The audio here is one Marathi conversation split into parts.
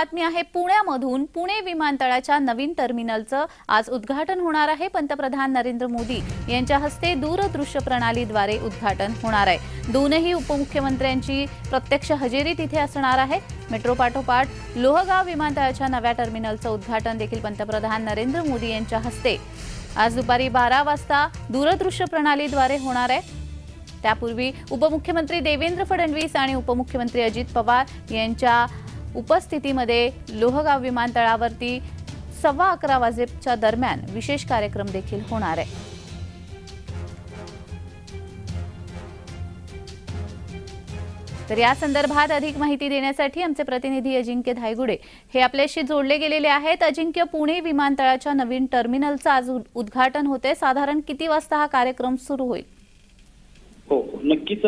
बातमी आहे पुण्यामधून। पुणे विमानतळाच्या नवीन टर्मिनलचं आज उद्घाटन होणार आहे। पंतप्रधान नरेंद्र मोदी यांच्या हस्ते दूरदृश्य प्रणालीद्वारे उद्घाटन होणार आहे। दोनही उपमुख्यमंत्र्यांची प्रत्यक्ष हजेरी तिथे असणार आहे। मेट्रो पाठोपाठ लोहगाव विमानतळाच्या नव्या टर्मिनलचं उद्घाटन देखील पंतप्रधान नरेंद्र मोदी यांच्या हस्ते आज दुपारी 12 वाजता दूरदृश्य प्रणालीद्वारे होणार आहे। त्यापूर्वी उपमुख्यमंत्री देवेंद्र फडणवीस आणि उपमुख्यमंत्री अजित पवार यांच्या उपस्थितीमध्ये लोहगाव विमानतळावरती 11:15 वाजेच्या दरम्यान विशेष कार्यक्रम देखील होणार आहे। तर या संदर्भात अधिक माहिती देण्यासाठी आमचे प्रतिनिधी अजिंक्य धायगुडे हे आपल्याशी जोडले गेलेले आहेत। अजिंक्य, पुणे विमानतळाच्या नवीन टर्मिनलचं आज उद्घाटन होते। साधारण किती वाजता हा कार्यक्रम सुरू होईल? हो, नक्कीच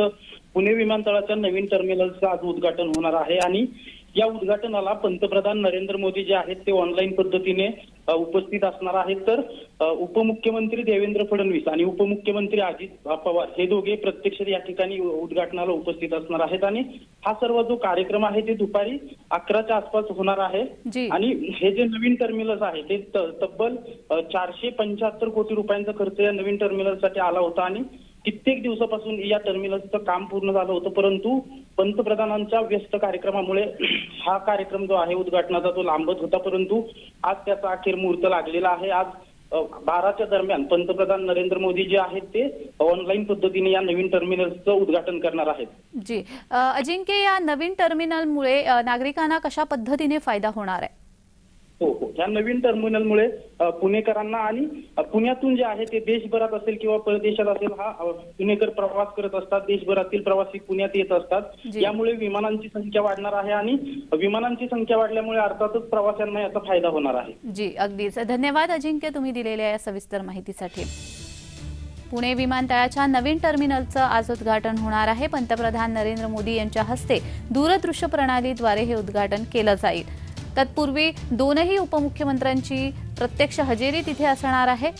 पुणे विमानतळाच्या नवीन टर्मिनलचं आज उद्घाटन होणार आहे आणि या उद्घाटनाला पंतप्रधान नरेंद्र मोदी जे आहेत ते ऑनलाईन पद्धतीने उपस्थित असणार आहेत। तर उपमुख्यमंत्री देवेंद्र फडणवीस आणि उपमुख्यमंत्री अजित पवार हे दोघे प्रत्यक्ष या ठिकाणी उद्घाटनाला उपस्थित असणार आहेत आणि हा सर्व जो कार्यक्रम आहे ते दुपारी 11च्या आसपास होणार आहे। आणि हे जे नवीन टर्मिनल आहे ते तब्बल 475 कोटी रुपयांचा खर्च या नवीन टर्मिनलसाठी आला होता आणि कित्येक दिवसापासून या टर्मिनलचं काम पूर्ण झालं होतं, परंतु पंतप्रधानांच्या व्यस्त कार्यक्रमामुळे हा कार्यक्रम जो आहे उद्घाटनाचा तो लांबत होता, परंतु आज त्याचा अखेर मुहूर्त लागलेला आहे। आज 12च्या दरम्यान पंतप्रधान नरेंद्र मोदी जे आहेत ते ऑनलाईन पद्धतीने या नवीन टर्मिनलचं उद्घाटन करणार आहेत। जी अजिंक्य, या नवीन टर्मिनलमुळे नागरिकांना कशा पद्धतीने फायदा होणार आहे? हो, या नवीन टर्मिनलमुळे पुणेकरांना आणि पुण्यातून जे आहे ते देशभरात असेल किंवा परदेशात असेल हा पुणेकर प्रवास करत असतात। देशभरातील प्रवासी पुण्यात येत असतात। यामुळे विमानांची संख्या वाढणार आहे आणि विमानांची संख्या वाढल्यामुळे अर्थातच प्रवाशांना याचा फायदा होणार आहे। जी, अगदीच धन्यवाद अजिंक्य, तुम्ही दिलेल्या या सविस्तर माहितीसाठी। पुणे विमानतळाच्या नवीन टर्मिनलचं आज उद्घाटन होणार आहे। पंतप्रधान नरेंद्र मोदी यांच्या हस्ते दूरदृश्य प्रणालीद्वारे हे उद्घाटन केलं जाईल। तत्पूर्वी दोनही उपमुख्यमंत्र्यांची प्रत्यक्ष हजेरी तिथे असणार आहे।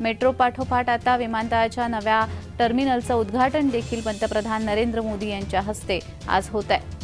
मेट्रो पाठोपाठ आता विमानतळाच्या नव्या टर्मिनलचं उद्घाटन देखील पंतप्रधान नरेंद्र मोदी यांच्या हस्ते आज होत आहे।